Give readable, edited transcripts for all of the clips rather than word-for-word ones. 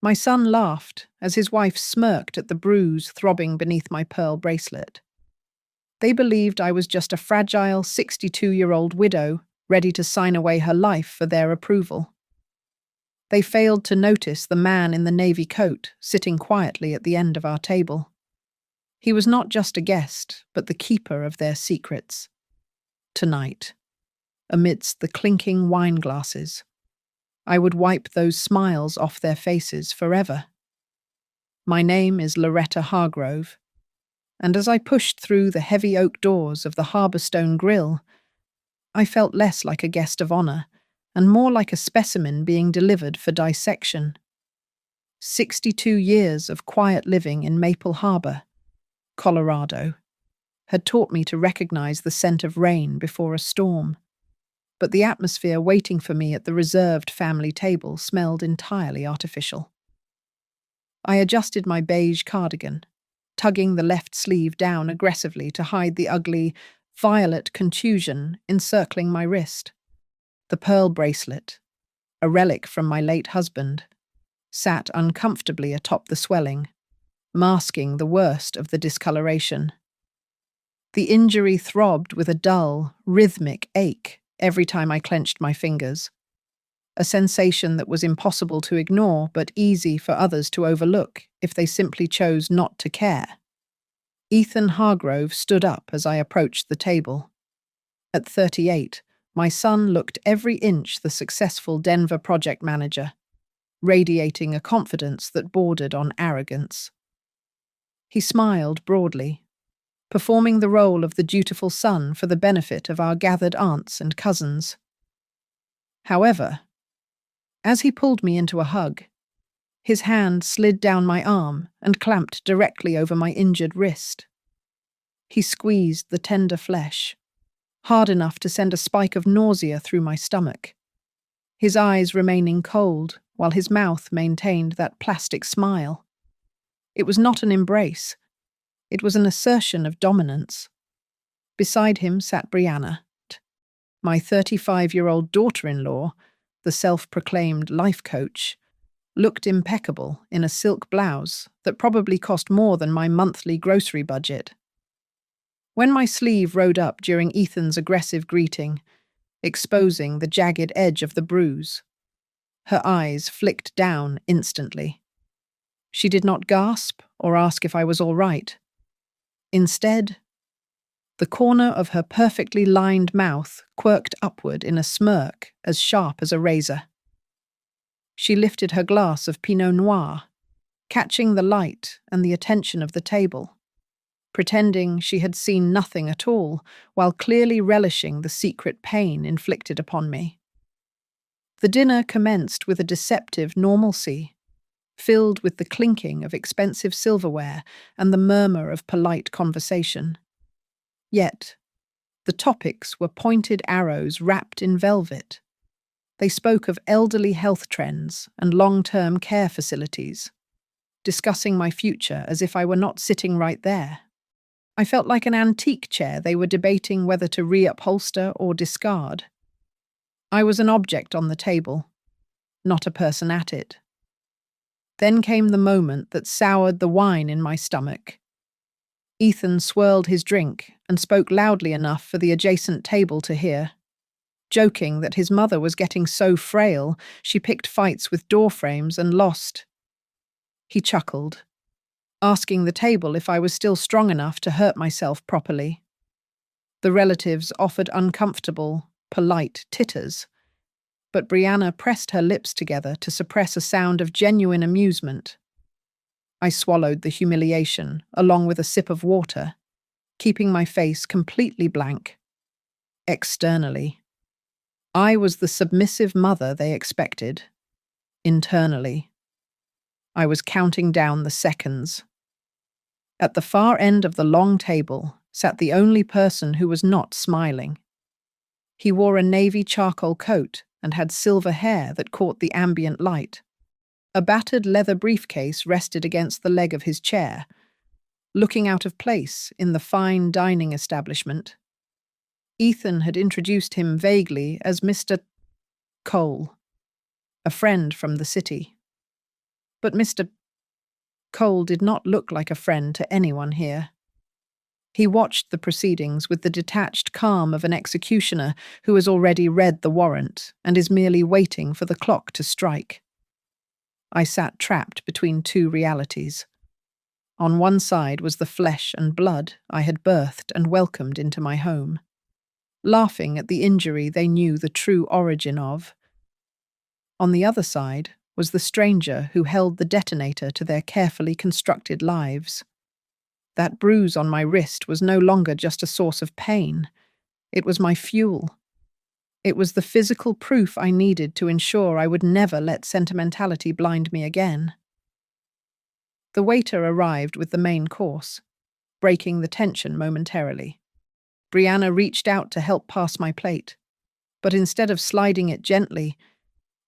My son laughed as his wife smirked at the bruise throbbing beneath my pearl bracelet. They believed I was just a fragile 62-year-old widow ready to sign away her life for their approval. They failed to notice the man in the navy coat sitting quietly at the end of our table. He was not just a guest, but the keeper of their secrets. Tonight, amidst the clinking wine glasses, I would wipe those smiles off their faces forever. My name is Loretta Hargrove, and as I pushed through the heavy oak doors of the Harbourstone Grill, I felt less like a guest of honour and more like a specimen being delivered for dissection. 62 years of quiet living in Maple Harbor, Colorado, had taught me to recognize the scent of rain before a storm, but the atmosphere waiting for me at the reserved family table smelled entirely artificial. I adjusted my beige cardigan, tugging the left sleeve down aggressively to hide the ugly, violet contusion encircling my wrist. The pearl bracelet, a relic from my late husband, sat uncomfortably atop the swelling, masking the worst of the discoloration. The injury throbbed with a dull, rhythmic ache every time I clenched my fingers, a sensation that was impossible to ignore but easy for others to overlook if they simply chose not to care. Ethan Hargrove stood up as I approached the table. At 38, my son looked every inch the successful Denver project manager, radiating a confidence that bordered on arrogance. He smiled broadly, performing the role of the dutiful son for the benefit of our gathered aunts and cousins. However, as he pulled me into a hug, his hand slid down my arm and clamped directly over my injured wrist. He squeezed the tender flesh, hard enough to send a spike of nausea through my stomach, his eyes remaining cold while his mouth maintained that plastic smile. It was not an embrace. It was an assertion of dominance. Beside him sat Brianna, my 35-year-old daughter-in-law, the self-proclaimed life coach, looked impeccable in a silk blouse that probably cost more than my monthly grocery budget. When my sleeve rode up during Ethan's aggressive greeting, exposing the jagged edge of the bruise, her eyes flicked down instantly. She did not gasp or ask if I was all right. Instead, the corner of her perfectly lined mouth quirked upward in a smirk as sharp as a razor. She lifted her glass of Pinot Noir, catching the light and the attention of the table, pretending she had seen nothing at all, while clearly relishing the secret pain inflicted upon me. The dinner commenced with a deceptive normalcy, filled with the clinking of expensive silverware and the murmur of polite conversation. Yet, the topics were pointed arrows wrapped in velvet. They spoke of elderly health trends and long-term care facilities, discussing my future as if I were not sitting right there. I felt like an antique chair they were debating whether to reupholster or discard. I was an object on the table, not a person at it. Then came the moment that soured the wine in my stomach. Ethan swirled his drink and spoke loudly enough for the adjacent table to hear, joking that his mother was getting so frail she picked fights with door frames and lost. He chuckled, asking the table if I was still strong enough to hurt myself properly. The relatives offered uncomfortable, polite titters, but Brianna pressed her lips together to suppress a sound of genuine amusement. I swallowed the humiliation, along with a sip of water, keeping my face completely blank. Externally, I was the submissive mother they expected. Internally, I was counting down the seconds. At the far end of the long table sat the only person who was not smiling. He wore a navy charcoal coat and had silver hair that caught the ambient light. A battered leather briefcase rested against the leg of his chair, looking out of place in the fine dining establishment. Ethan had introduced him vaguely as Mr. Cole, a friend from the city. But Mr. Cole did not look like a friend to anyone here. He watched the proceedings with the detached calm of an executioner who has already read the warrant and is merely waiting for the clock to strike. I sat trapped between two realities. On one side was the flesh and blood I had birthed and welcomed into my home, laughing at the injury they knew the true origin of. On the other side was the stranger who held the detonator to their carefully constructed lives. That bruise on my wrist was no longer just a source of pain. It was my fuel. It was the physical proof I needed to ensure I would never let sentimentality blind me again. The waiter arrived with the main course, breaking the tension momentarily. Brianna reached out to help pass my plate, but instead of sliding it gently,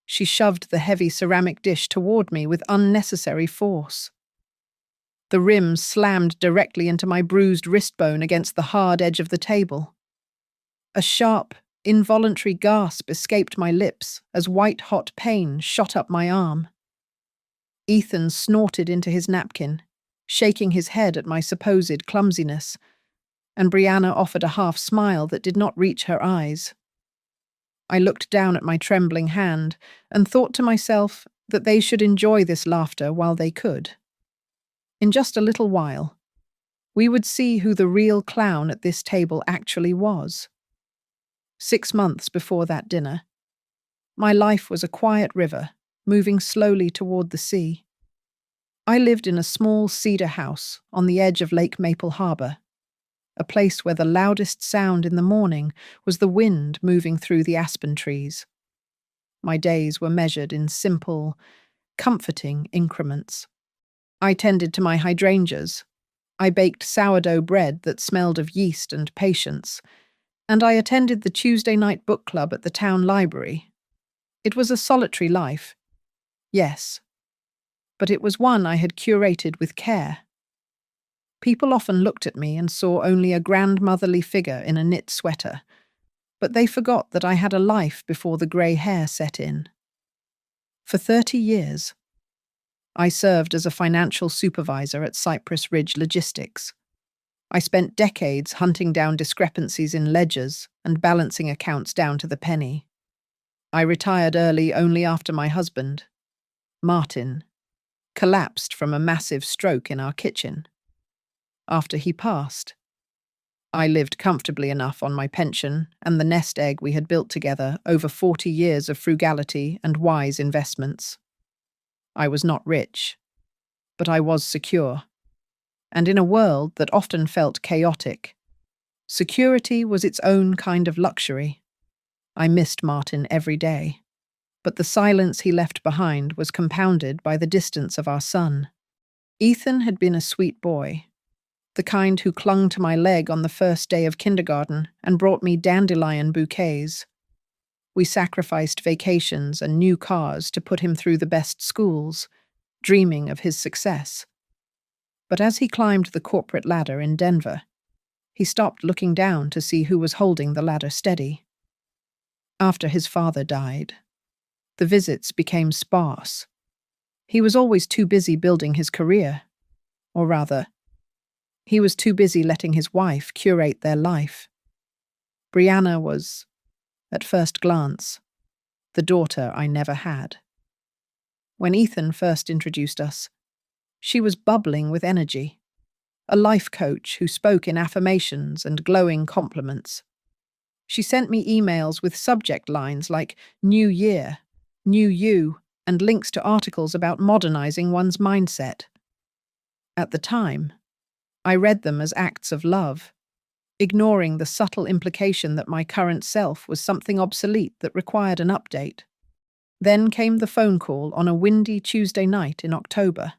she shoved the heavy ceramic dish toward me with unnecessary force. The rim slammed directly into my bruised wrist bone against the hard edge of the table. A sharp, involuntary gasp escaped my lips as white-hot pain shot up my arm. Ethan snorted into his napkin, shaking his head at my supposed clumsiness, and Brianna offered a half-smile that did not reach her eyes. I looked down at my trembling hand and thought to myself that they should enjoy this laughter while they could. In just a little while, we would see who the real clown at this table actually was. 6 months before that dinner, my life was a quiet river, moving slowly toward the sea. I lived in a small cedar house on the edge of Lake Maple Harbor, a place where the loudest sound in the morning was the wind moving through the aspen trees. My days were measured in simple, comforting increments. I tended to my hydrangeas. I baked sourdough bread that smelled of yeast and patience, and I attended the Tuesday night book club at the town library. It was a solitary life, yes, but it was one I had curated with care. People often looked at me and saw only a grandmotherly figure in a knit sweater, but they forgot that I had a life before the grey hair set in. For 30 years, I served as a financial supervisor at Cypress Ridge Logistics. I spent decades hunting down discrepancies in ledgers and balancing accounts down to the penny. I retired early only after my husband, Martin, collapsed from a massive stroke in our kitchen. After he passed, I lived comfortably enough on my pension and the nest egg we had built together over 40 years of frugality and wise investments. I was not rich, but I was secure. And in a world that often felt chaotic, security was its own kind of luxury. I missed Martin every day, but the silence he left behind was compounded by the distance of our son. Ethan had been a sweet boy, the kind who clung to my leg on the first day of kindergarten and brought me dandelion bouquets. We sacrificed vacations and new cars to put him through the best schools, dreaming of his success. But as he climbed the corporate ladder in Denver, he stopped looking down to see who was holding the ladder steady. After his father died, the visits became sparse. He was always too busy building his career, or rather, he was too busy letting his wife curate their life. Brianna was, at first glance, the daughter I never had. When Ethan first introduced us, she was bubbling with energy, a life coach who spoke in affirmations and glowing compliments. She sent me emails with subject lines like "New Year," "New You," and links to articles about modernizing one's mindset. At the time, I read them as acts of love, ignoring the subtle implication that my current self was something obsolete that required an update. Then came the phone call on a windy Tuesday night in October.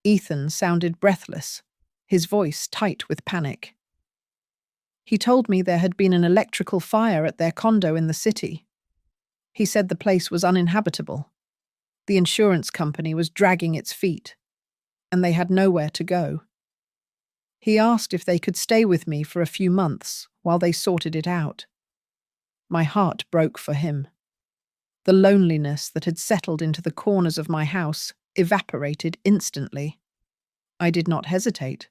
Ethan sounded breathless, his voice tight with panic. He told me there had been an electrical fire at their condo in the city. He said the place was uninhabitable. The insurance company was dragging its feet, and they had nowhere to go. He asked if they could stay with me for a few months while they sorted it out. My heart broke for him. The loneliness that had settled into the corners of my house evaporated instantly. I did not hesitate.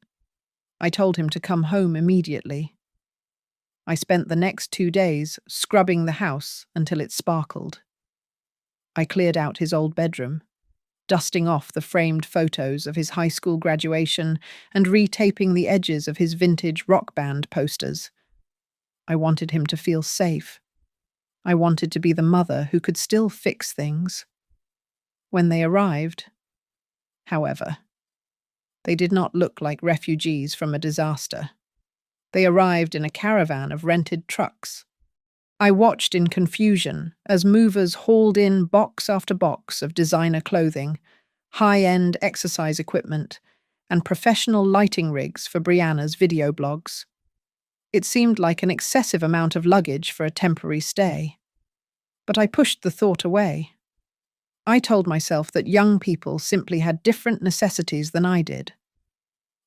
I told him to come home immediately. I spent the next 2 days scrubbing the house until it sparkled. I cleared out his old bedroom, dusting off the framed photos of his high school graduation and retaping the edges of his vintage rock band posters. I wanted him to feel safe. I wanted to be the mother who could still fix things. When they arrived, however, they did not look like refugees from a disaster. They arrived in a caravan of rented trucks. I watched in confusion as movers hauled in box after box of designer clothing, high-end exercise equipment, and professional lighting rigs for Brianna's video blogs. It seemed like an excessive amount of luggage for a temporary stay. But I pushed the thought away. I told myself that young people simply had different necessities than I did.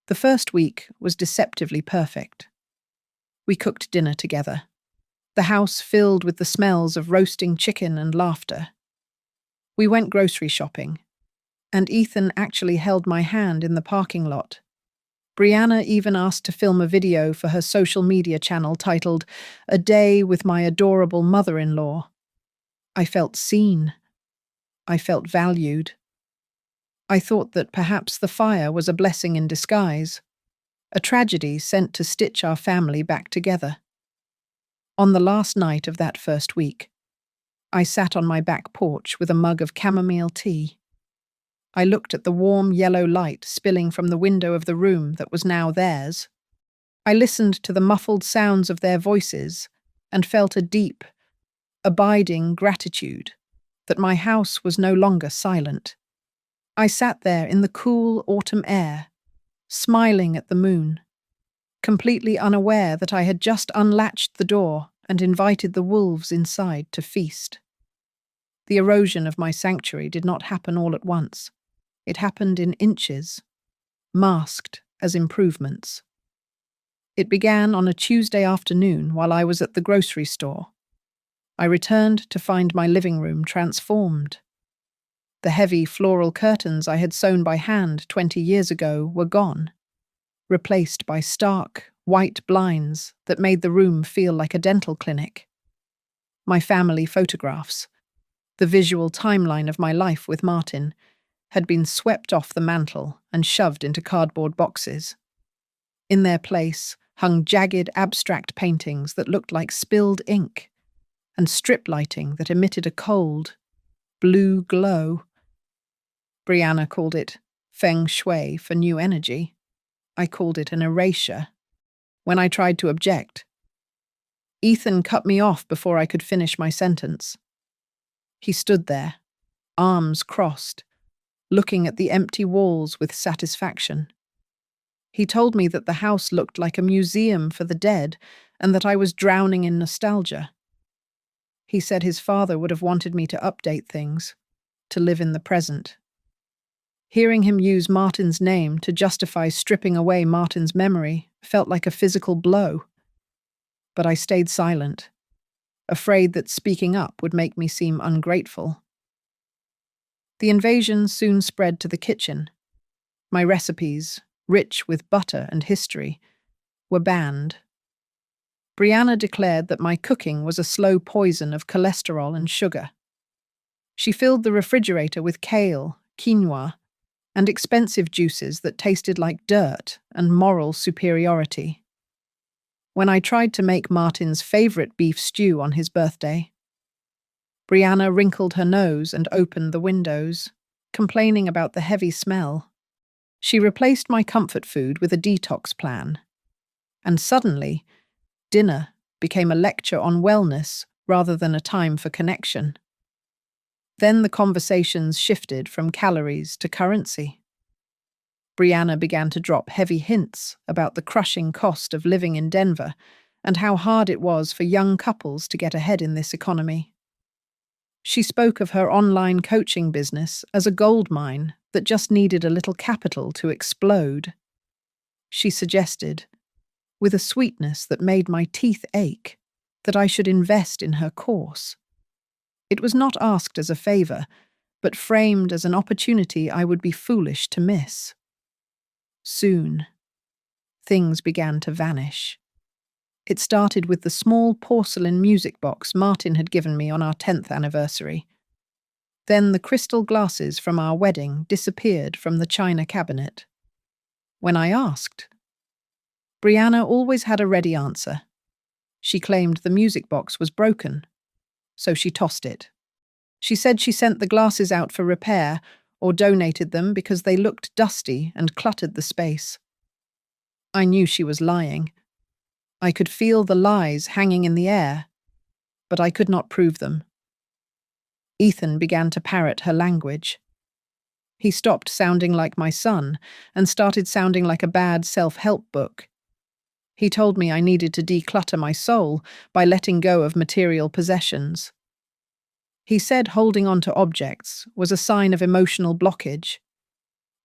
The first week was deceptively perfect. We cooked dinner together, the house filled with the smells of roasting chicken and laughter. We went grocery shopping, and Ethan actually held my hand in the parking lot. Brianna even asked to film a video for her social media channel titled "A Day with My Adorable Mother-in-Law." I felt seen. I felt valued. I thought that perhaps the fire was a blessing in disguise, a tragedy sent to stitch our family back together. On the last night of that first week, I sat on my back porch with a mug of chamomile tea. I looked at the warm yellow light spilling from the window of the room that was now theirs. I listened to the muffled sounds of their voices and felt a deep, abiding gratitude that my house was no longer silent. I sat there in the cool autumn air, smiling at the moon, completely unaware that I had just unlatched the door and invited the wolves inside to feast. The erosion of my sanctuary did not happen all at once. It happened in inches, masked as improvements. It began on a Tuesday afternoon while I was at the grocery store. I returned to find my living room transformed. The heavy floral curtains I had sewn by hand 20 years ago were gone, replaced by stark, white blinds that made the room feel like a dental clinic. My family photographs, the visual timeline of my life with Martin, had been swept off the mantel and shoved into cardboard boxes. In their place hung jagged abstract paintings that looked like spilled ink, and strip lighting that emitted a cold, blue glow. Brianna called it feng shui for new energy. I called it an erasure. When I tried to object, Ethan cut me off before I could finish my sentence. He stood there, arms crossed, looking at the empty walls with satisfaction. He told me that the house looked like a museum for the dead and that I was drowning in nostalgia. He said his father would have wanted me to update things, to live in the present. Hearing him use Martin's name to justify stripping away Martin's memory felt like a physical blow. But I stayed silent, afraid that speaking up would make me seem ungrateful. The invasion soon spread to the kitchen. My recipes, rich with butter and history, were banned. Brianna declared that my cooking was a slow poison of cholesterol and sugar. She filled the refrigerator with kale, quinoa, and expensive juices that tasted like dirt and moral superiority. When I tried to make Martin's favorite beef stew on his birthday, Brianna wrinkled her nose and opened the windows, complaining about the heavy smell. She replaced my comfort food with a detox plan, and suddenly, dinner became a lecture on wellness rather than a time for connection. Then the conversations shifted from calories to currency. Brianna began to drop heavy hints about the crushing cost of living in Denver and how hard it was for young couples to get ahead in this economy. She spoke of her online coaching business as a gold mine that just needed a little capital to explode. She suggested, with a sweetness that made my teeth ache, that I should invest in her course. It was not asked as a favor, but framed as an opportunity I would be foolish to miss. Soon, things began to vanish. It started with the small porcelain music box Martin had given me on our 10th anniversary. Then the crystal glasses from our wedding disappeared from the china cabinet. When I asked, Brianna always had a ready answer. She claimed the music box was broken, so she tossed it. She said she sent the glasses out for repair or donated them because they looked dusty and cluttered the space. I knew she was lying. I could feel the lies hanging in the air, but I could not prove them. Ethan began to parrot her language. He stopped sounding like my son and started sounding like a bad self-help book. He told me I needed to declutter my soul by letting go of material possessions. He said holding on to objects was a sign of emotional blockage.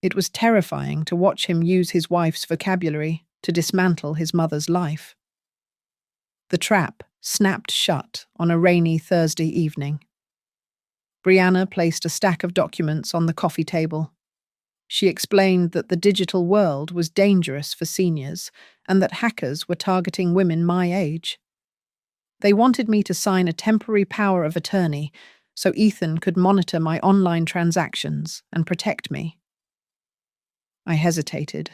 It was terrifying to watch him use his wife's vocabulary to dismantle his mother's life. The trap snapped shut on a rainy Thursday evening. Brianna placed a stack of documents on the coffee table. She explained that the digital world was dangerous for seniors and that hackers were targeting women my age. They wanted me to sign a temporary power of attorney so Ethan could monitor my online transactions and protect me. I hesitated,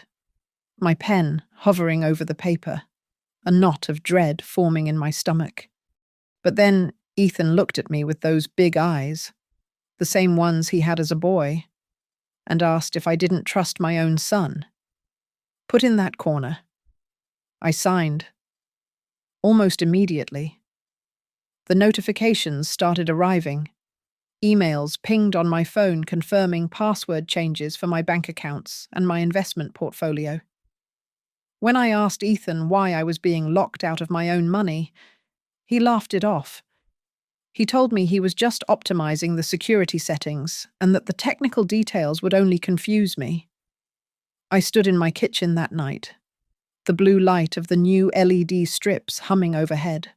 my pen hovering over the paper, a knot of dread forming in my stomach. But then Ethan looked at me with those big eyes, the same ones he had as a boy, and asked if I didn't trust my own son. Put in that corner. I signed. Almost immediately. The notifications started arriving. Emails pinged on my phone confirming password changes for my bank accounts and my investment portfolio. When I asked Ethan why I was being locked out of my own money, he laughed it off. He told me he was just optimizing the security settings and that the technical details would only confuse me. I stood in my kitchen that night, the blue light of the new LED strips humming overhead.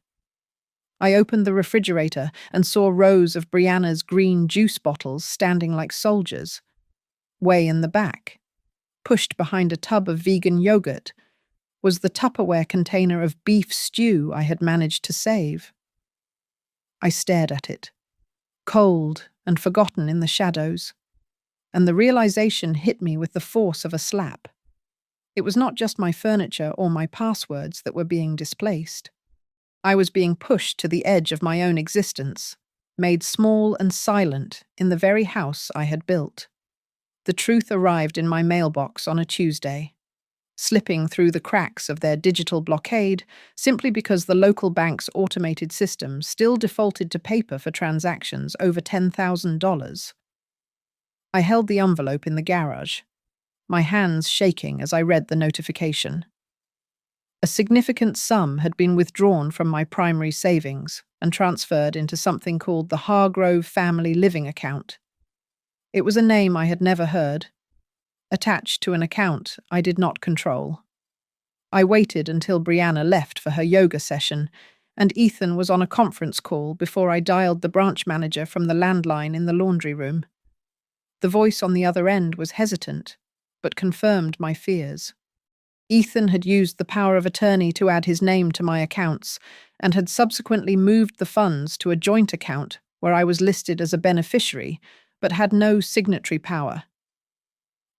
I opened the refrigerator and saw rows of Brianna's green juice bottles standing like soldiers. Way in the back, pushed behind a tub of vegan yogurt, was the Tupperware container of beef stew I had managed to save. I stared at it, cold and forgotten in the shadows, and the realization hit me with the force of a slap. It was not just my furniture or my passwords that were being displaced. I was being pushed to the edge of my own existence, made small and silent in the very house I had built. The truth arrived in my mailbox on a Tuesday, slipping through the cracks of their digital blockade simply because the local bank's automated system still defaulted to paper for transactions over $10,000. I held the envelope in the garage, my hands shaking as I read the notification. A significant sum had been withdrawn from my primary savings and transferred into something called the Hargrove Family Living Account. It was a name I had never heard, attached to an account I did not control. I waited until Brianna left for her yoga session, and Ethan was on a conference call before I dialed the branch manager from the landline in the laundry room. The voice on the other end was hesitant, but confirmed my fears. Ethan had used the power of attorney to add his name to my accounts and had subsequently moved the funds to a joint account where I was listed as a beneficiary but had no signatory power.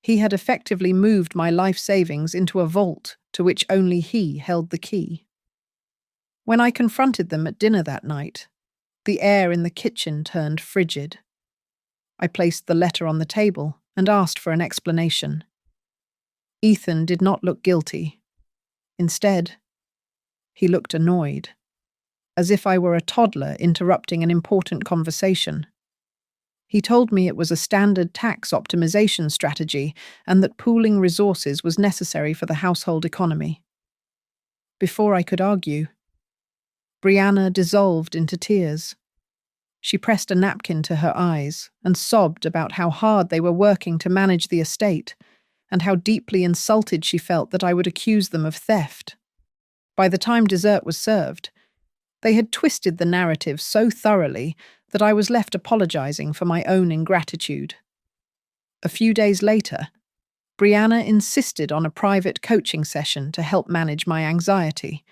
He had effectively moved my life savings into a vault to which only he held the key. When I confronted them at dinner that night, the air in the kitchen turned frigid. I placed the letter on the table and asked for an explanation. Ethan did not look guilty. Instead, he looked annoyed, as if I were a toddler interrupting an important conversation. He told me it was a standard tax optimization strategy and that pooling resources was necessary for the household economy. Before I could argue, Brianna dissolved into tears. She pressed a napkin to her eyes and sobbed about how hard they were working to manage the estate and how deeply insulted she felt that I would accuse them of theft. By the time dessert was served, they had twisted the narrative so thoroughly that I was left apologizing for my own ingratitude. A few days later, Brianna insisted on a private coaching session to help manage my anxiety.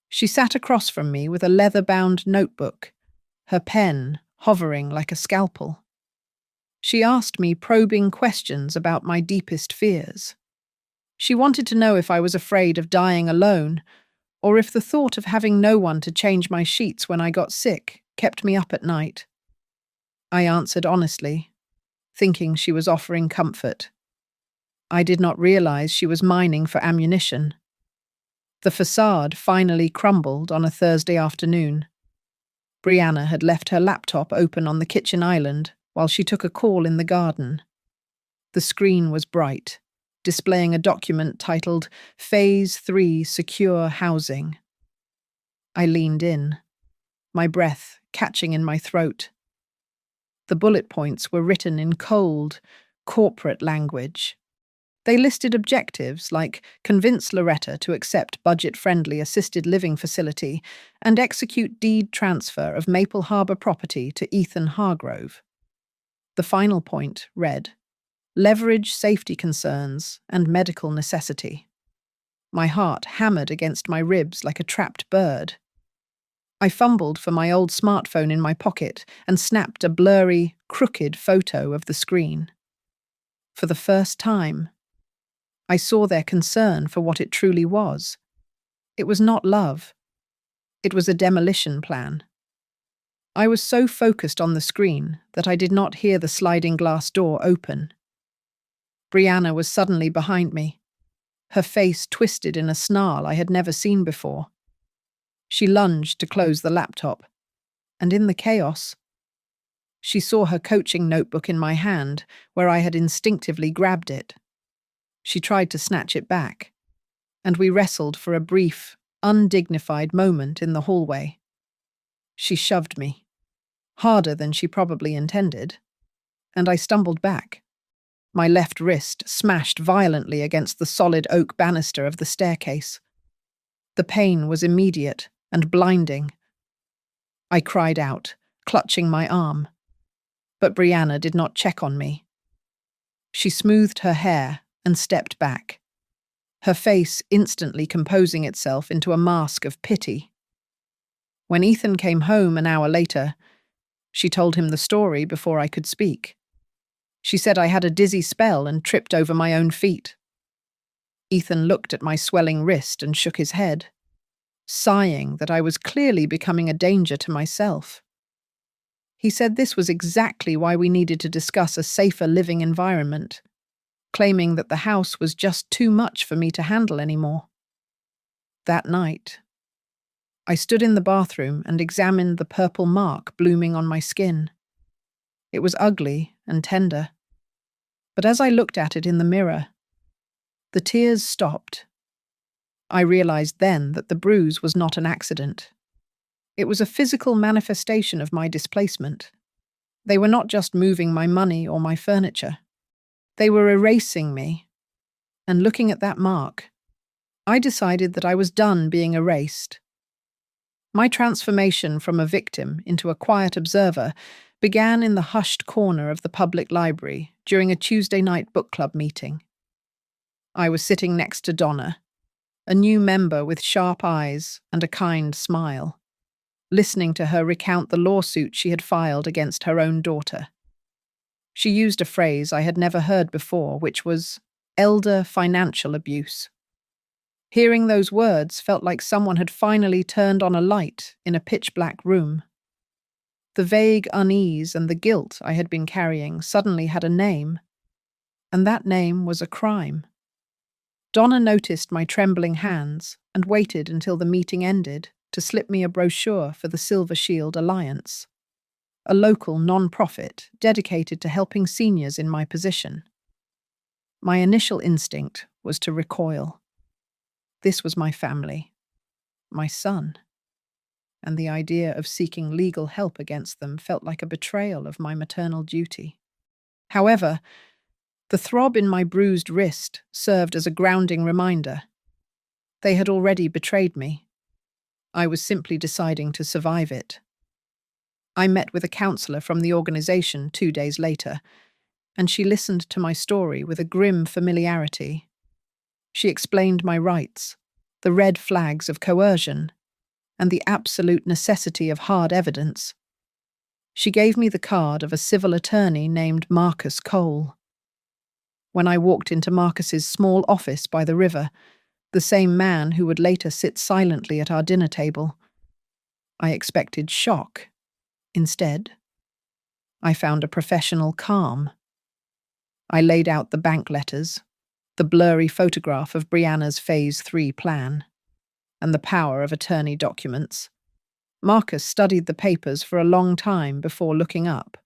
She sat across from me with a leather-bound notebook, her pen hovering like a scalpel. She asked me probing questions about my deepest fears. She wanted to know if I was afraid of dying alone, or if the thought of having no one to change my sheets when I got sick kept me up at night. I answered honestly, thinking she was offering comfort. I did not realize she was mining for ammunition. The facade finally crumbled on a Thursday afternoon. Brianna had left her laptop open on the kitchen island while she took a call in the garden. The screen was bright, displaying a document titled Phase 3 Secure Housing. I leaned in, my breath catching in my throat. The bullet points were written in cold, corporate language. They listed objectives like convince Loretta to accept budget-friendly assisted living facility and execute deed transfer of Maple Harbor property to Ethan Hargrove. The final point read, leverage safety concerns and medical necessity. My heart hammered against my ribs like a trapped bird. I fumbled for my old smartphone in my pocket and snapped a blurry, crooked photo of the screen. For the first time, I saw their concern for what it truly was. It was not love. It was a demolition plan. I was so focused on the screen that I did not hear the sliding glass door open. Brianna was suddenly behind me, her face twisted in a snarl I had never seen before. She lunged to close the laptop, and in the chaos, she saw her coaching notebook in my hand where I had instinctively grabbed it. She tried to snatch it back, and we wrestled for a brief, undignified moment in the hallway. She shoved me, harder than she probably intended, and I stumbled back. My left wrist smashed violently against the solid oak banister of the staircase. The pain was immediate and blinding. I cried out, clutching my arm, but Brianna did not check on me. She smoothed her hair and stepped back, her face instantly composing itself into a mask of pity. When Ethan came home an hour later, she told him the story before I could speak. She said I had a dizzy spell and tripped over my own feet. Ethan looked at my swelling wrist and shook his head, sighing that I was clearly becoming a danger to myself. He said this was exactly why we needed to discuss a safer living environment, claiming that the house was just too much for me to handle anymore. That night, I stood in the bathroom and examined the purple mark blooming on my skin. It was ugly and tender, but as I looked at it in the mirror, the tears stopped. I realized then that the bruise was not an accident. It was a physical manifestation of my displacement. They were not just moving my money or my furniture. They were erasing me. And looking at that mark, I decided that I was done being erased. My transformation from a victim into a quiet observer began in the hushed corner of the public library during a Tuesday night book club meeting. I was sitting next to Donna, a new member with sharp eyes and a kind smile, listening to her recount the lawsuit she had filed against her own daughter. She used a phrase I had never heard before, which was elder financial abuse. Hearing those words felt like someone had finally turned on a light in a pitch-black room. The vague unease and the guilt I had been carrying suddenly had a name, and that name was a crime. Donna noticed my trembling hands and waited until the meeting ended to slip me a brochure for the Silver Shield Alliance, a local non-profit dedicated to helping seniors in my position. My initial instinct was to recoil. This was my family, my son, and the idea of seeking legal help against them felt like a betrayal of my maternal duty. However, the throb in my bruised wrist served as a grounding reminder. They had already betrayed me. I was simply deciding to survive it. I met with a counselor from the organization 2 days later, and she listened to my story with a grim familiarity. She explained my rights, the red flags of coercion, and the absolute necessity of hard evidence. She gave me the card of a civil attorney named Marcus Cole. When I walked into Marcus's small office by the river, the same man who would later sit silently at our dinner table, I expected shock. Instead, I found a professional calm. I laid out the bank letters, the blurry photograph of Brianna's Phase 3 plan, and the power of attorney documents. Marcus studied the papers for a long time before looking up.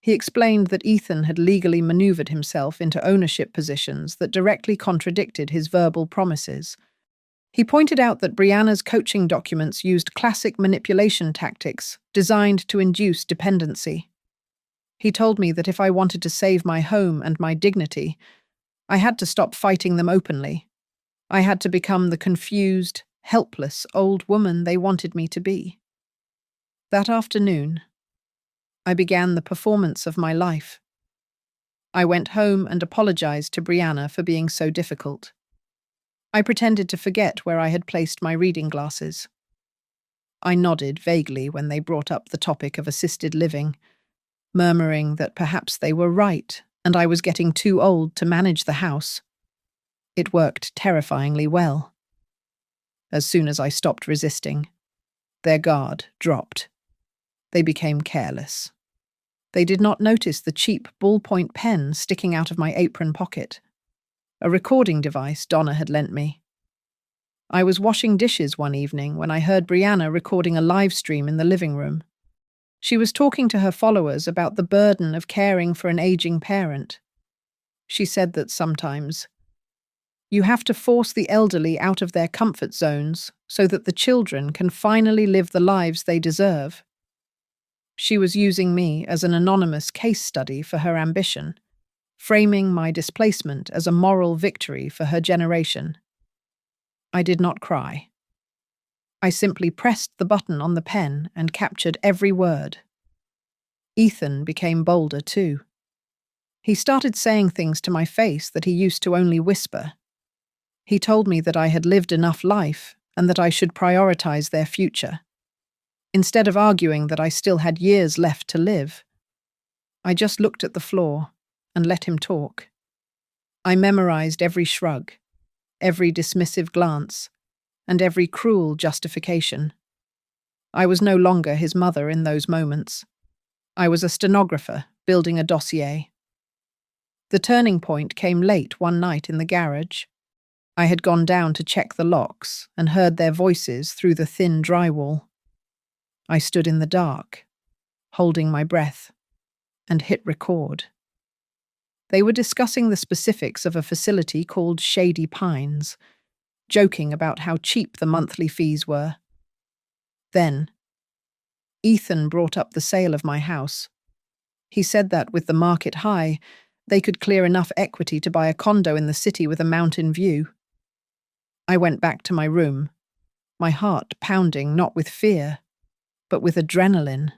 He explained that Ethan had legally maneuvered himself into ownership positions that directly contradicted his verbal promises. He pointed out that Brianna's coaching documents used classic manipulation tactics designed to induce dependency. He told me that if I wanted to save my home and my dignity, I had to stop fighting them openly. I had to become the confused, helpless old woman they wanted me to be. That afternoon, I began the performance of my life. I went home and apologized to Brianna for being so difficult. I pretended to forget where I had placed my reading glasses. I nodded vaguely when they brought up the topic of assisted living, murmuring that perhaps they were right and I was getting too old to manage the house. It worked terrifyingly well. As soon as I stopped resisting, their guard dropped. They became careless. They did not notice the cheap ballpoint pen sticking out of my apron pocket, a recording device Donna had lent me. I was washing dishes one evening when I heard Brianna recording a live stream in the living room. She was talking to her followers about the burden of caring for an aging parent. She said that sometimes you have to force the elderly out of their comfort zones so that the children can finally live the lives they deserve. She was using me as an anonymous case study for her ambition, framing my displacement as a moral victory for her generation. I did not cry. I simply pressed the button on the pen and captured every word. Ethan became bolder too. He started saying things to my face that he used to only whisper. He told me that I had lived enough life and that I should prioritize their future. Instead of arguing that I still had years left to live, I just looked at the floor and let him talk. I memorized every shrug, every dismissive glance, and every cruel justification. I was no longer his mother in those moments. I was a stenographer building a dossier. The turning point came late one night in the garage. I had gone down to check the locks and heard their voices through the thin drywall. I stood in the dark, holding my breath, and hit record. They were discussing the specifics of a facility called Shady Pines, joking about how cheap the monthly fees were. Then, Ethan brought up the sale of my house. He said that with the market high, they could clear enough equity to buy a condo in the city with a mountain view. I went back to my room, my heart pounding not with fear, but with adrenaline.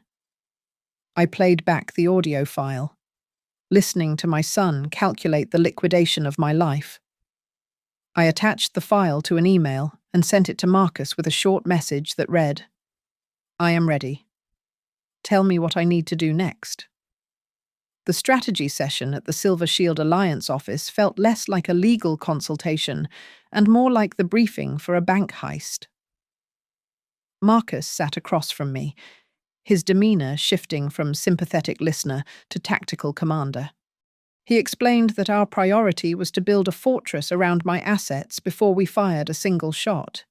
I played back the audio file, listening to my son calculate the liquidation of my life. I attached the file to an email and sent it to Marcus with a short message that read, "I am ready. Tell me what I need to do next." The strategy session at the Silver Shield Alliance office felt less like a legal consultation and more like the briefing for a bank heist. Marcus sat across from me, his demeanor shifting from sympathetic listener to tactical commander. He explained that our priority was to build a fortress around my assets before we fired a single shot.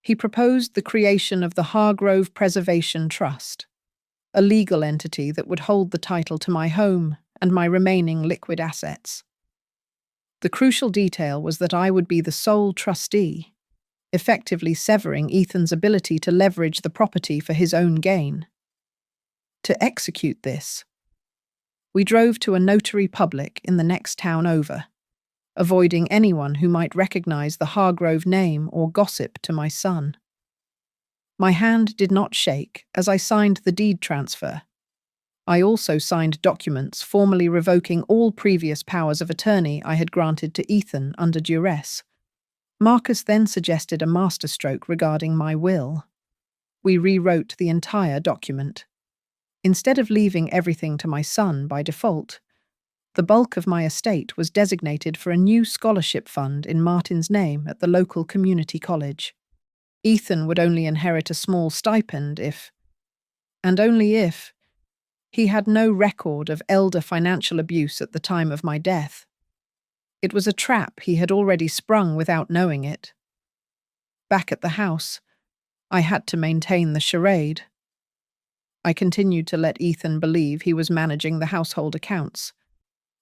He proposed the creation of the Hargrove Preservation Trust, a legal entity that would hold the title to my home and my remaining liquid assets. The crucial detail was that I would be the sole trustee, effectively severing Ethan's ability to leverage the property for his own gain. To execute this, we drove to a notary public in the next town over, avoiding anyone who might recognize the Hargrove name or gossip to my son. My hand did not shake as I signed the deed transfer. I also signed documents formally revoking all previous powers of attorney I had granted to Ethan under duress. Marcus then suggested a masterstroke regarding my will. We rewrote the entire document. Instead of leaving everything to my son by default, the bulk of my estate was designated for a new scholarship fund in Martin's name at the local community college. Ethan would only inherit a small stipend if, and only if, he had no record of elder financial abuse at the time of my death. It was a trap he had already sprung without knowing it. Back at the house, I had to maintain the charade. I continued to let Ethan believe he was managing the household accounts,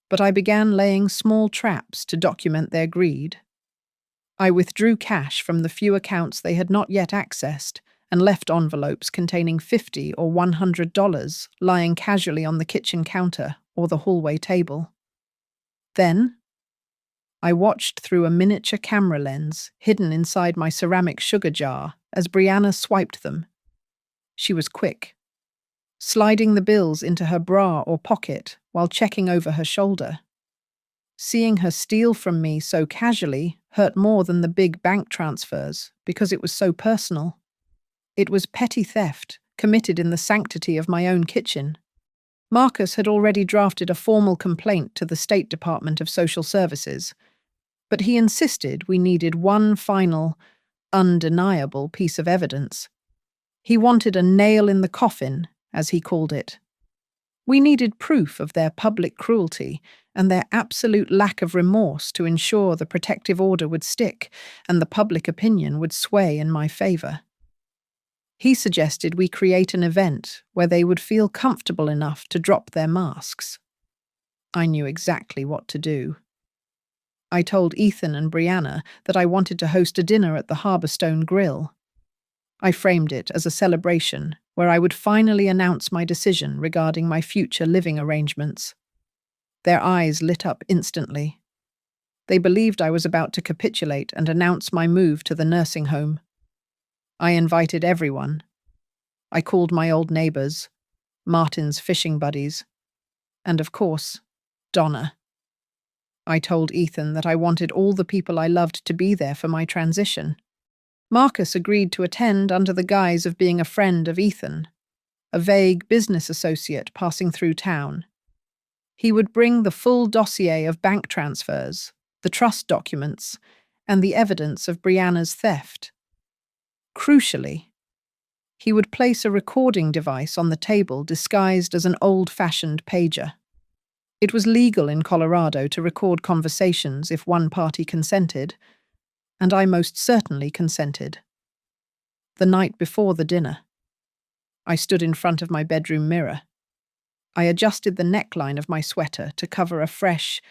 but I began laying small traps to document their greed. I withdrew cash from the few accounts they had not yet accessed and left envelopes containing $50 or $100 lying casually on the kitchen counter or the hallway table. Then, I watched through a miniature camera lens hidden inside my ceramic sugar jar as Brianna swiped them. She was quick, sliding the bills into her bra or pocket while checking over her shoulder. Seeing her steal from me so casually hurt more than the big bank transfers because it was so personal. It was petty theft, committed in the sanctity of my own kitchen. Marcus had already drafted a formal complaint to the State Department of Social Services, but he insisted we needed one final, undeniable piece of evidence. He wanted a nail in the coffin, as he called it. We needed proof of their public cruelty and their absolute lack of remorse to ensure the protective order would stick and the public opinion would sway in my favor. He suggested we create an event where they would feel comfortable enough to drop their masks. I knew exactly what to do. I told Ethan and Brianna that I wanted to host a dinner at the Harborstone Grill. I framed it as a celebration where I would finally announce my decision regarding my future living arrangements. Their eyes lit up instantly. They believed I was about to capitulate and announce my move to the nursing home. I invited everyone. I called my old neighbors, Martin's fishing buddies, and of course, Donna. I told Ethan that I wanted all the people I loved to be there for my transition. Marcus agreed to attend under the guise of being a friend of Ethan, a vague business associate passing through town. He would bring the full dossier of bank transfers, the trust documents, and the evidence of Brianna's theft. Crucially, he would place a recording device on the table disguised as an old-fashioned pager. It was legal in Colorado to record conversations if one party consented, and I most certainly consented. The night before the dinner, I stood in front of my bedroom mirror. I adjusted the neckline of my sweater to cover a fresh,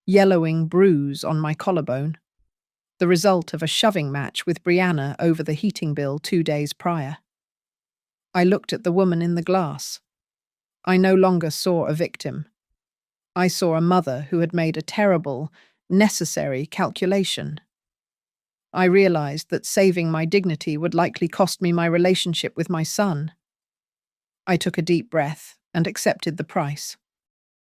yellowing bruise on my collarbone, the result of a shoving match with Brianna over the heating bill 2 days prior. I looked at the woman in the glass. I no longer saw a victim. I saw a mother who had made a terrible, necessary calculation. I realized that saving my dignity would likely cost me my relationship with my son. I took a deep breath and accepted the price.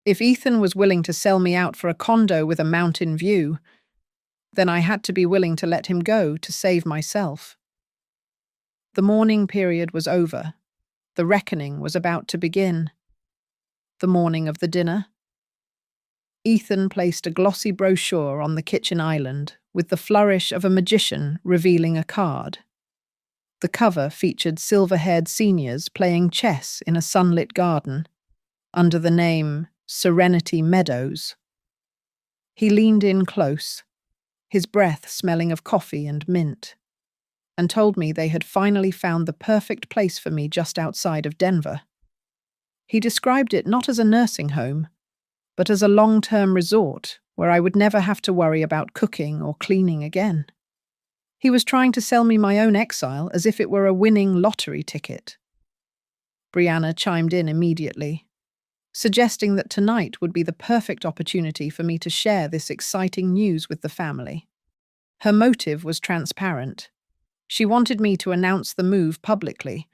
If Ethan was willing to sell me out for a condo with a mountain view, then I had to be willing to let him go to save myself. The mourning period was over. The reckoning was about to begin. The morning of the dinner, Ethan placed a glossy brochure on the kitchen island with the flourish of a magician revealing a card. The cover featured silver-haired seniors playing chess in a sunlit garden under the name Serenity Meadows. He leaned in close, his breath smelling of coffee and mint, and told me they had finally found the perfect place for me just outside of Denver. He described it not as a nursing home, but as a long-term resort where I would never have to worry about cooking or cleaning again. He was trying to sell me my own exile as if it were a winning lottery ticket. Brianna chimed in immediately, suggesting that tonight would be the perfect opportunity for me to share this exciting news with the family. Her motive was transparent. She wanted me to announce the move publicly,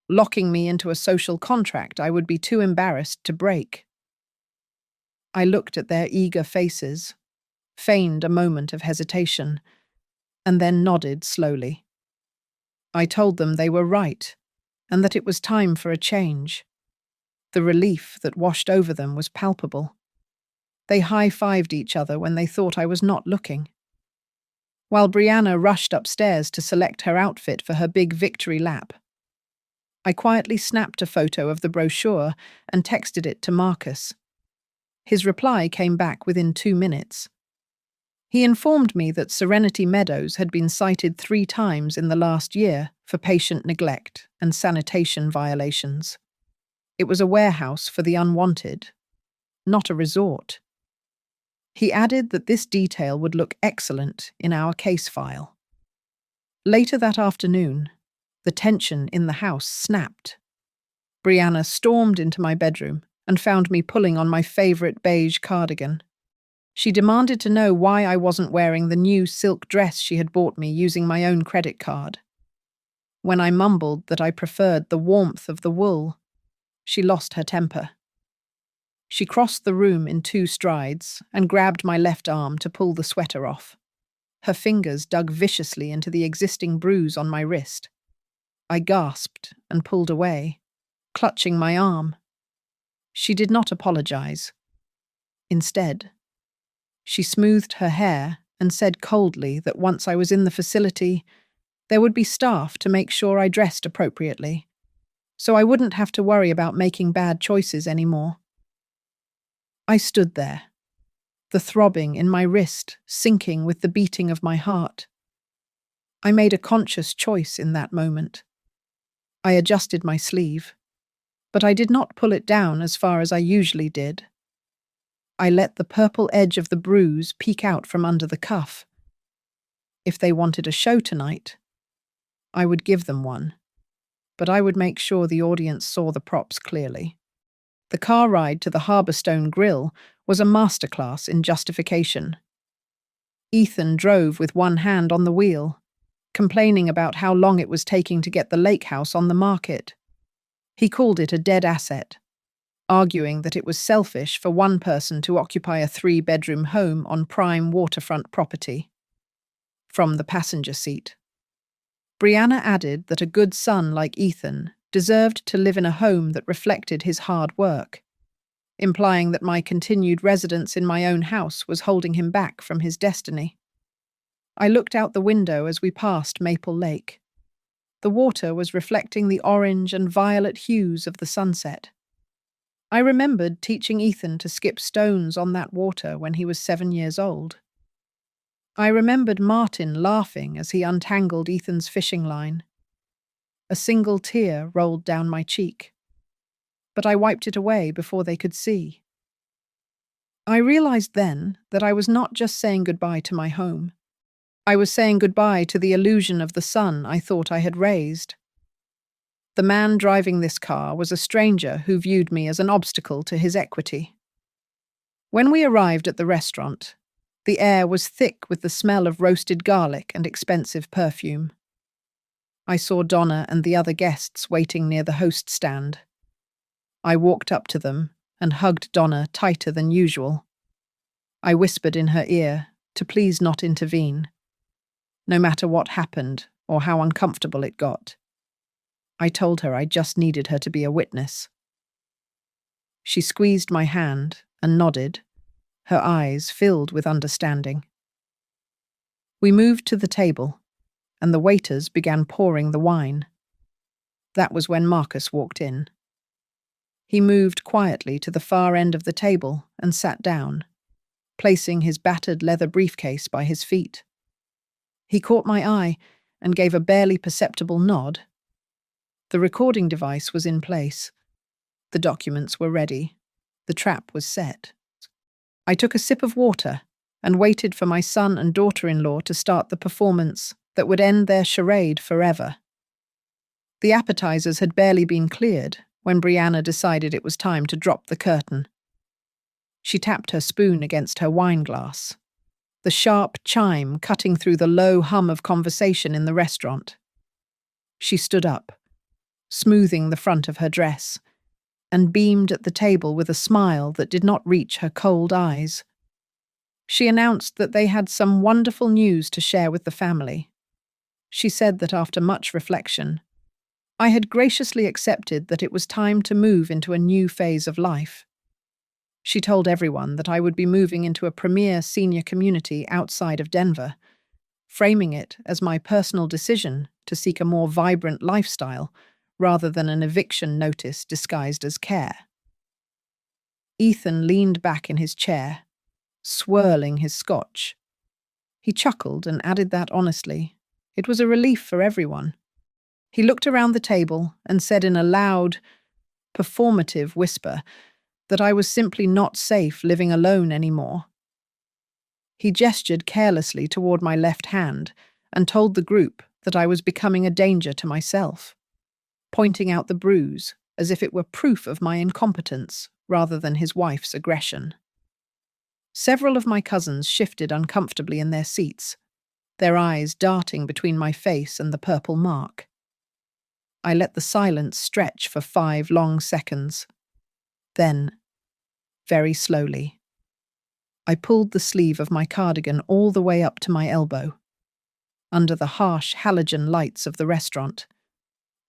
locking me into a social contract I would be too embarrassed to break. I looked at their eager faces, feigned a moment of hesitation, and then nodded slowly. I told them they were right, and that it was time for a change. The relief that washed over them was palpable. They high-fived each other when they thought I was not looking. While Brianna rushed upstairs to select her outfit for her big victory lap, I quietly snapped a photo of the brochure and texted it to Marcus. His reply came back within 2 minutes. He informed me that Serenity Meadows had been cited 3 times in the last year for patient neglect and sanitation violations. It was a warehouse for the unwanted, not a resort. He added that this detail would look excellent in our case file. Later that afternoon, the tension in the house snapped. Brianna stormed into my bedroom and found me pulling on my favorite beige cardigan. She demanded to know why I wasn't wearing the new silk dress she had bought me using my own credit card. When I mumbled that I preferred the warmth of the wool, she lost her temper. She crossed the room in 2 strides and grabbed my left arm to pull the sweater off. Her fingers dug viciously into the existing bruise on my wrist. I gasped and pulled away, clutching my arm. She did not apologize. Instead, she smoothed her hair and said coldly that once I was in the facility, there would be staff to make sure I dressed appropriately, so I wouldn't have to worry about making bad choices anymore. I stood there, the throbbing in my wrist syncing with the beating of my heart. I made a conscious choice in that moment. I adjusted my sleeve, but I did not pull it down as far as I usually did. I let the purple edge of the bruise peek out from under the cuff. If they wanted a show tonight, I would give them one, but I would make sure the audience saw the props clearly. The car ride to the Harborstone Grill was a masterclass in justification. Ethan drove with one hand on the wheel, complaining about how long it was taking to get the lake house on the market. He called it a dead asset, arguing that it was selfish for one person to occupy a 3-bedroom home on prime waterfront property. From the passenger seat, Brianna added that a good son like Ethan deserved to live in a home that reflected his hard work, implying that my continued residence in my own house was holding him back from his destiny. I looked out the window as we passed Maple Lake. The water was reflecting the orange and violet hues of the sunset. I remembered teaching Ethan to skip stones on that water when he was 7 years old. I remembered Martin laughing as he untangled Ethan's fishing line. A single tear rolled down my cheek, but I wiped it away before they could see. I realized then that I was not just saying goodbye to my home. I was saying goodbye to the illusion of the son I thought I had raised. The man driving this car was a stranger who viewed me as an obstacle to his equity. When we arrived at the restaurant, the air was thick with the smell of roasted garlic and expensive perfume. I saw Donna and the other guests waiting near the host stand. I walked up to them and hugged Donna tighter than usual. I whispered in her ear to please not intervene, no matter what happened or how uncomfortable it got. I told her I just needed her to be a witness. She squeezed my hand and nodded, her eyes filled with understanding. We moved to the table, and the waiters began pouring the wine. That was when Marcus walked in. He moved quietly to the far end of the table and sat down, placing his battered leather briefcase by his feet. He caught my eye and gave a barely perceptible nod. The recording device was in place. The documents were ready. The trap was set. I took a sip of water and waited for my son and daughter-in-law to start the performance that would end their charade forever. The appetizers had barely been cleared when Brianna decided it was time to drop the curtain. She tapped her spoon against her wine glass, the sharp chime cutting through the low hum of conversation in the restaurant. She stood up, smoothing the front of her dress, and beamed at the table with a smile that did not reach her cold eyes. She announced that they had some wonderful news to share with the family. She said that after much reflection, I had graciously accepted that it was time to move into a new phase of life. She told everyone that I would be moving into a premier senior community outside of Denver, framing it as my personal decision to seek a more vibrant lifestyle rather than an eviction notice disguised as care. Ethan leaned back in his chair, swirling his scotch. He chuckled and added that honestly, it was a relief for everyone. He looked around the table and said in a loud, performative whisper that I was simply not safe living alone anymore. He gestured carelessly toward my left hand and told the group that I was becoming a danger to myself, pointing out the bruise as if it were proof of my incompetence rather than his wife's aggression. Several of my cousins shifted uncomfortably in their seats, their eyes darting between my face and the purple mark. I let the silence stretch for 5 long seconds. Then, very slowly, I pulled the sleeve of my cardigan all the way up to my elbow. Under the harsh halogen lights of the restaurant,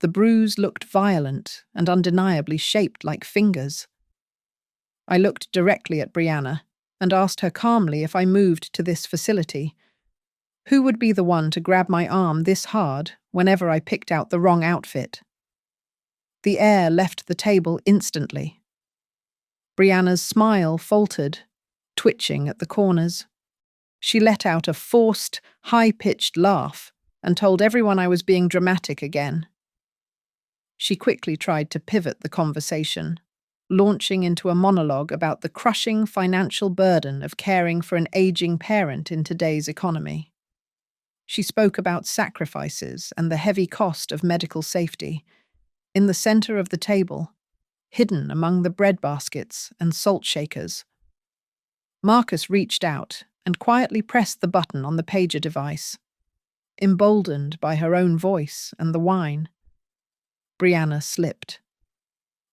the bruise looked violent and undeniably shaped like fingers. I looked directly at Brianna and asked her calmly if I moved to this facility, who would be the one to grab my arm this hard whenever I picked out the wrong outfit? The air left the table instantly. Brianna's smile faltered, twitching at the corners. She let out a forced, high-pitched laugh and told everyone I was being dramatic again. She quickly tried to pivot the conversation, launching into a monologue about the crushing financial burden of caring for an aging parent in today's economy. She spoke about sacrifices and the heavy cost of medical safety. In the center of the table, hidden among the bread baskets and salt shakers, Marcus reached out and quietly pressed the button on the pager device. Emboldened by her own voice and the wine, Brianna slipped.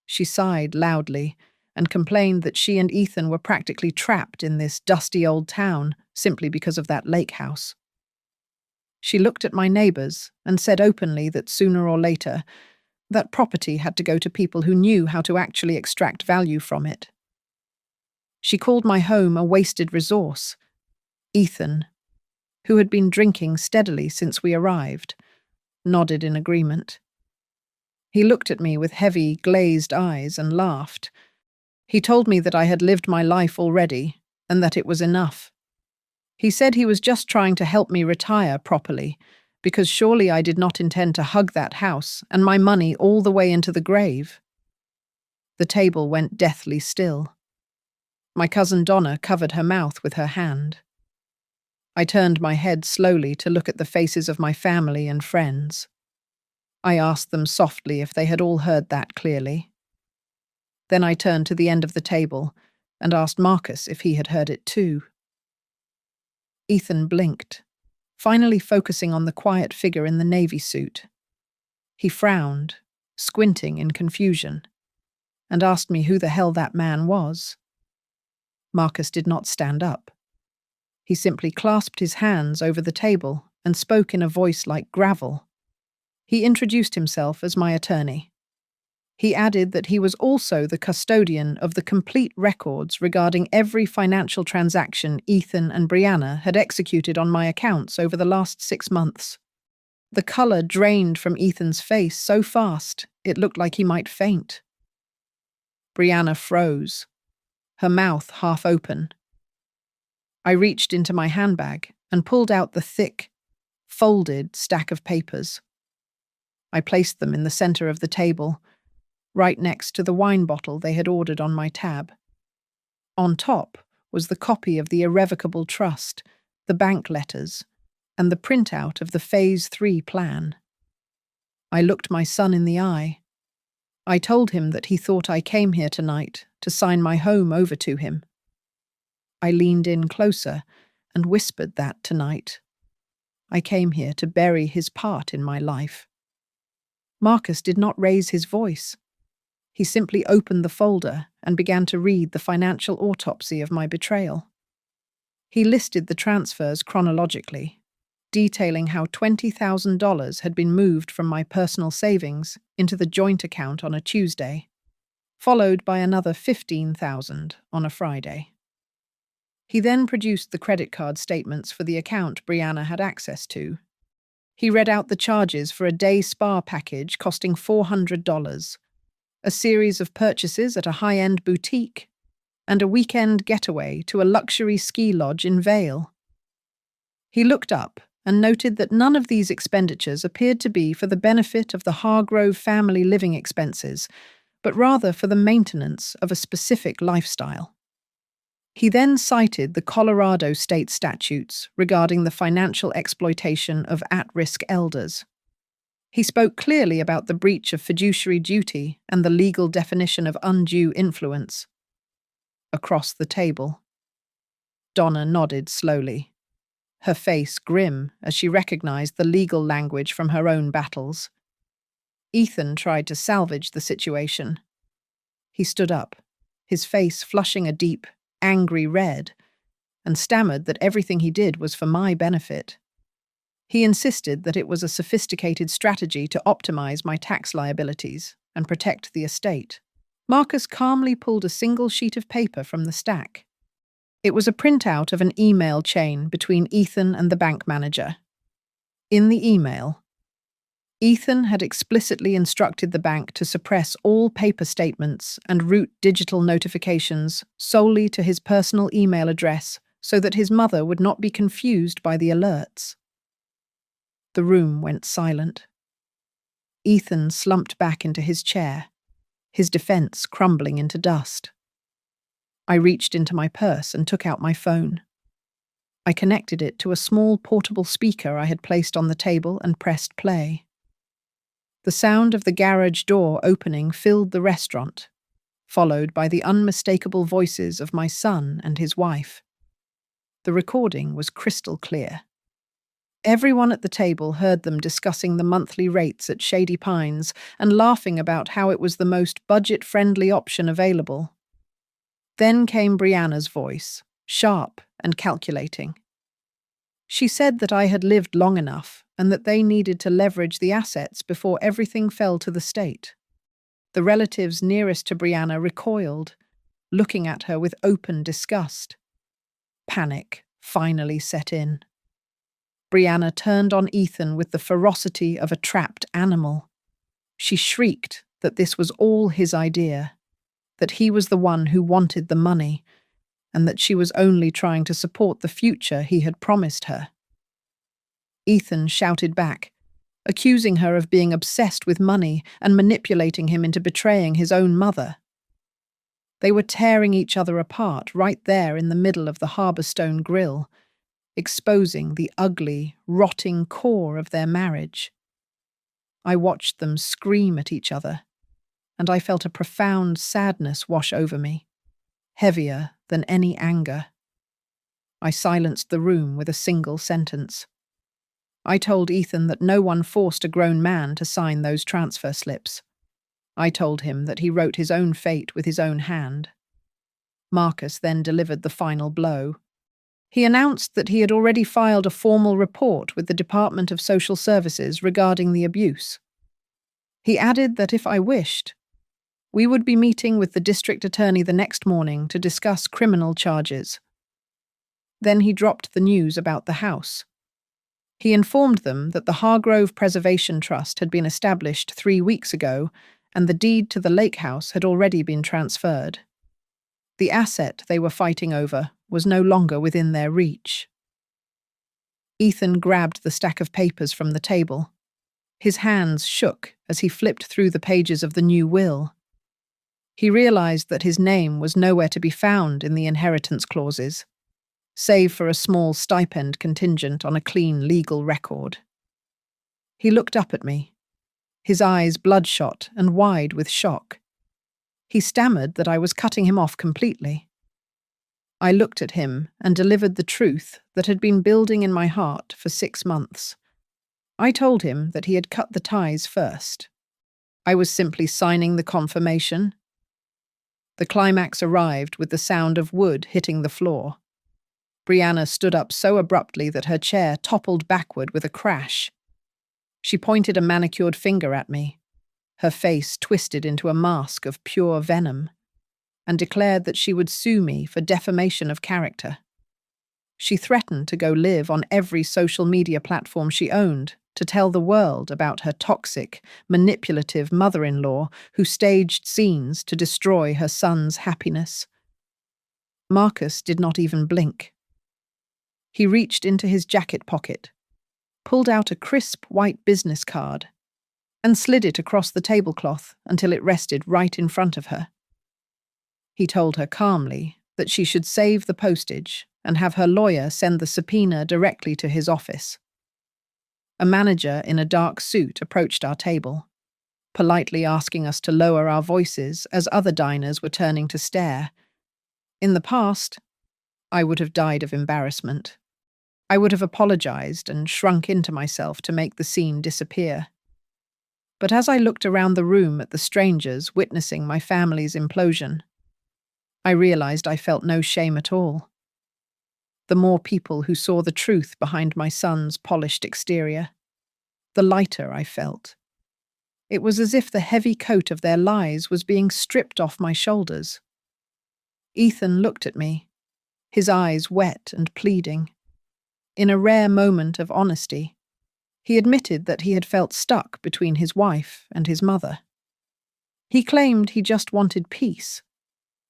She sighed loudly and complained that she and Ethan were practically trapped in this dusty old town simply because of that lake house. She looked at my neighbors and said openly that sooner or later, that property had to go to people who knew how to actually extract value from it. She called my home a wasted resource. Ethan, who had been drinking steadily since we arrived, nodded in agreement. He looked at me with heavy, glazed eyes and laughed. He told me that I had lived my life already and that it was enough. He said he was just trying to help me retire properly, because surely I did not intend to hug that house and my money all the way into the grave. The table went deathly still. My cousin Donna covered her mouth with her hand. I turned my head slowly to look at the faces of my family and friends. I asked them softly if they had all heard that clearly. Then I turned to the end of the table and asked Marcus if he had heard it too. Ethan blinked, finally focusing on the quiet figure in the navy suit. He frowned, squinting in confusion, and asked me who the hell that man was. Marcus did not stand up. He simply clasped his hands over the table and spoke in a voice like gravel. He introduced himself as my attorney. He added that he was also the custodian of the complete records regarding every financial transaction Ethan and Brianna had executed on my accounts over the last 6 months. The color drained from Ethan's face so fast it looked like he might faint. Brianna froze, her mouth half open. I reached into my handbag and pulled out the thick, folded stack of papers. I placed them in the center of the table, right next to the wine bottle they had ordered on my tab. On top was the copy of the irrevocable trust, the bank letters, and the printout of the Phase 3 plan. I looked my son in the eye. I told him that he thought I came here tonight to sign my home over to him. I leaned in closer and whispered that tonight. I came here to bury his part in my life. Marcus did not raise his voice. He simply opened the folder and began to read the financial autopsy of my betrayal. He listed the transfers chronologically, detailing how $20,000 had been moved from my personal savings into the joint account on a Tuesday, followed by another $15,000 on a Friday. He then produced the credit card statements for the account Brianna had access to. He read out the charges for a day spa package costing $400, a series of purchases at a high-end boutique, and a weekend getaway to a luxury ski lodge in Vale. He looked up and noted that none of these expenditures appeared to be for the benefit of the Hargrove family living expenses, but rather for the maintenance of a specific lifestyle. He then cited the Colorado state statutes regarding the financial exploitation of at-risk elders. He spoke clearly about the breach of fiduciary duty and the legal definition of undue influence. Across the table, Donna nodded slowly, her face grim as she recognized the legal language from her own battles. Ethan tried to salvage the situation. He stood up, his face flushing a deep, angry red, and stammered that everything he did was for my benefit. He insisted that it was a sophisticated strategy to optimize my tax liabilities and protect the estate. Marcus calmly pulled a single sheet of paper from the stack. It was a printout of an email chain between Ethan and the bank manager. In the email, Ethan had explicitly instructed the bank to suppress all paper statements and route digital notifications solely to his personal email address so that his mother would not be confused by the alerts. The room went silent. Ethan slumped back into his chair, his defense crumbling into dust. I reached into my purse and took out my phone. I connected it to a small portable speaker I had placed on the table and pressed play. The sound of the garage door opening filled the restaurant, followed by the unmistakable voices of my son and his wife. The recording was crystal clear. Everyone at the table heard them discussing the monthly rates at Shady Pines and laughing about how it was the most budget-friendly option available. Then came Brianna's voice, sharp and calculating. She said that I had lived long enough and that they needed to leverage the assets before everything fell to the state. The relatives nearest to Brianna recoiled, looking at her with open disgust. Panic finally set in. Brianna turned on Ethan with the ferocity of a trapped animal. She shrieked that this was all his idea, that he was the one who wanted the money, and that she was only trying to support the future he had promised her. Ethan shouted back, accusing her of being obsessed with money and manipulating him into betraying his own mother. They were tearing each other apart right there in the middle of the Harborstone Grill, exposing the ugly, rotting core of their marriage. I watched them scream at each other, and I felt a profound sadness wash over me, heavier than any anger. I silenced the room with a single sentence. I told Ethan that no one forced a grown man to sign those transfer slips. I told him that he wrote his own fate with his own hand. Marcus then delivered the final blow. He announced that he had already filed a formal report with the Department of Social Services regarding the abuse. He added that if I wished, we would be meeting with the district attorney the next morning to discuss criminal charges. Then he dropped the news about the house. He informed them that the Hargrove Preservation Trust had been established 3 weeks ago and the deed to the lake house had already been transferred. The asset they were fighting over was no longer within their reach. Ethan grabbed the stack of papers from the table. His hands shook as he flipped through the pages of the new will. He realized that his name was nowhere to be found in the inheritance clauses, save for a small stipend contingent on a clean legal record. He looked up at me, his eyes bloodshot and wide with shock. He stammered that I was cutting him off completely. I looked at him and delivered the truth that had been building in my heart for 6 months. I told him that he had cut the ties first, I was simply signing the confirmation. The climax arrived with the sound of wood hitting the floor. Brianna stood up so abruptly that her chair toppled backward with a crash. She pointed a manicured finger at me, her face twisted into a mask of pure venom, and declared that she would sue me for defamation of character. She threatened to go live on every social media platform she owned to tell the world about her toxic, manipulative mother-in-law who staged scenes to destroy her son's happiness. Marcus did not even blink. He reached into his jacket pocket, pulled out a crisp white business card, and slid it across the tablecloth until it rested right in front of her. He told her calmly that she should save the postage and have her lawyer send the subpoena directly to his office. A manager in a dark suit approached our table, politely asking us to lower our voices as other diners were turning to stare. In the past, I would have died of embarrassment. I would have apologized and shrunk into myself to make the scene disappear. But as I looked around the room at the strangers witnessing my family's implosion, I realized I felt no shame at all. The more people who saw the truth behind my son's polished exterior, the lighter I felt. It was as if the heavy coat of their lies was being stripped off my shoulders. Ethan looked at me, his eyes wet and pleading. In a rare moment of honesty, he admitted that he had felt stuck between his wife and his mother. He claimed he just wanted peace,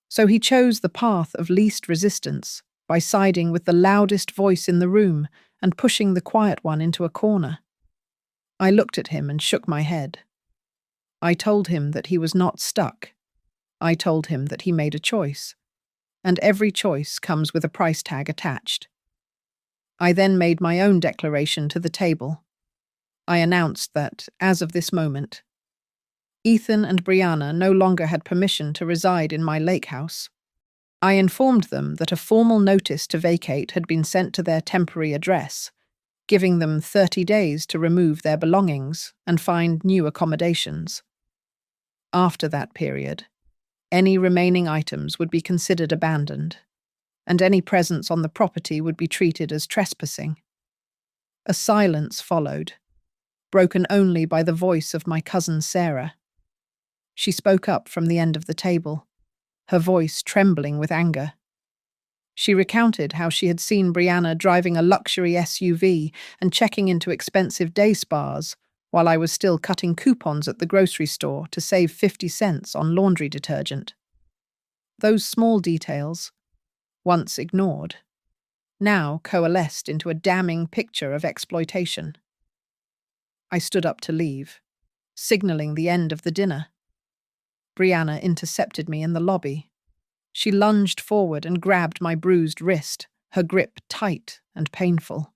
so he chose the path of least resistance by siding with the loudest voice in the room and pushing the quiet one into a corner. I looked at him and shook my head. I told him that he was not stuck. I told him that he made a choice, and every choice comes with a price tag attached. I then made my own declaration to the table. I announced that, as of this moment, Ethan and Brianna no longer had permission to reside in my lake house. I informed them that a formal notice to vacate had been sent to their temporary address, giving them 30 days to remove their belongings and find new accommodations. After that period, any remaining items would be considered abandoned, and any presence on the property would be treated as trespassing. A silence followed, broken only by the voice of my cousin Sarah. She spoke up from the end of the table, her voice trembling with anger. She recounted how she had seen Brianna driving a luxury SUV and checking into expensive day spas while I was still cutting coupons at the grocery store to save 50 cents on laundry detergent. Those small details, once ignored, now coalesced into a damning picture of exploitation. I stood up to leave, signaling the end of the dinner. Brianna intercepted me in the lobby. She lunged forward and grabbed my bruised wrist, her grip tight and painful.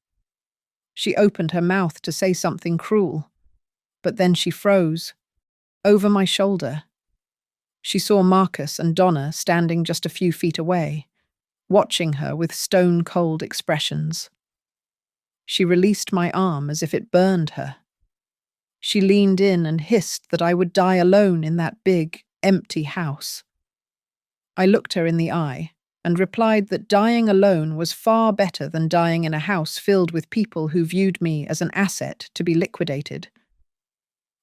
She opened her mouth to say something cruel, but then she froze. Over my shoulder, she saw Marcus and Donna standing just a few feet away, watching her with stone-cold expressions. She released my arm as if it burned her. She leaned in and hissed that I would die alone in that big, empty house. I looked her in the eye and replied that dying alone was far better than dying in a house filled with people who viewed me as an asset to be liquidated.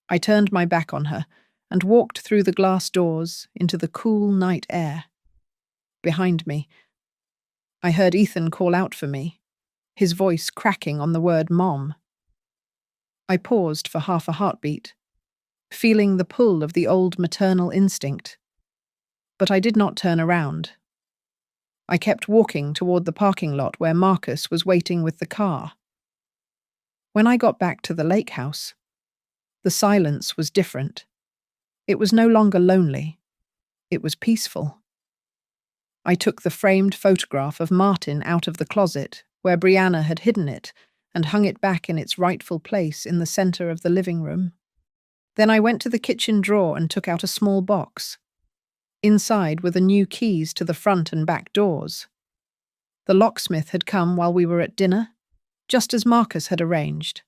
I turned my back on her and walked through the glass doors into the cool night air. Behind me, I heard Ethan call out for me, his voice cracking on the word Mom. I paused for half a heartbeat, feeling the pull of the old maternal instinct. But I did not turn around. I kept walking toward the parking lot where Marcus was waiting with the car. When I got back to the lake house, the silence was different. It was no longer lonely. It was peaceful. I took the framed photograph of Martin out of the closet where Brianna had hidden it and hung it back in its rightful place in the center of the living room. Then I went to the kitchen drawer and took out a small box. Inside were the new keys to the front and back doors. The locksmith had come while we were at dinner, just as Marcus had arranged.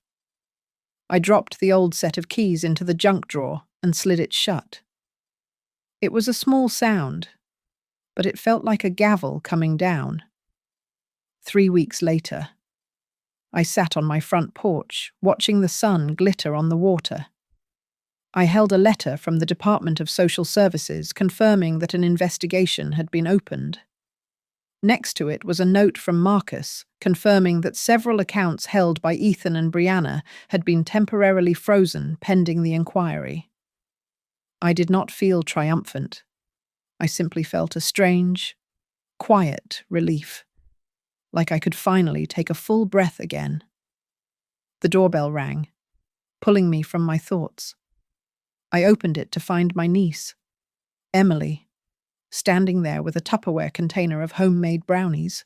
I dropped the old set of keys into the junk drawer and slid it shut. It was a small sound, but it felt like a gavel coming down. 3 weeks later, I sat on my front porch, watching the sun glitter on the water. I held a letter from the Department of Social Services confirming that an investigation had been opened. Next to it was a note from Marcus confirming that several accounts held by Ethan and Brianna had been temporarily frozen pending the inquiry. I did not feel triumphant. I simply felt a strange, quiet relief, like I could finally take a full breath again. The doorbell rang, pulling me from my thoughts. I opened it to find my niece, Emily, standing there with a Tupperware container of homemade brownies.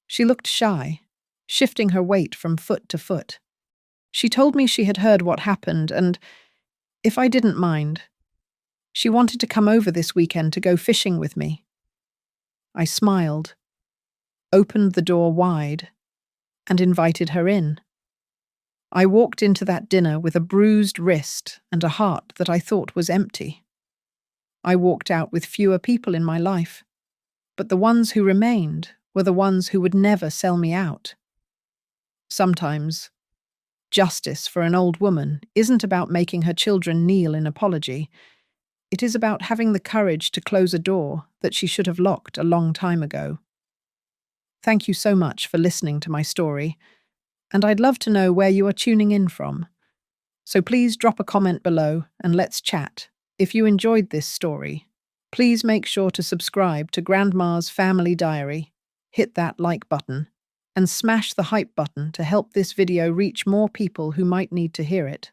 She looked shy, shifting her weight from foot to foot. She told me she had heard what happened and, if I didn't mind, she wanted to come over this weekend to go fishing with me. I smiled, opened the door wide, and invited her in. I walked into that dinner with a bruised wrist and a heart that I thought was empty. I walked out with fewer people in my life, but the ones who remained were the ones who would never sell me out. Sometimes, justice for an old woman isn't about making her children kneel in apology. It is about having the courage to close a door that she should have locked a long time ago. Thank you so much for listening to my story, and I'd love to know where you are tuning in from. So please drop a comment below and let's chat. If you enjoyed this story, please make sure to subscribe to Grandma's Family Diary, hit that like button, and smash the hype button to help this video reach more people who might need to hear it.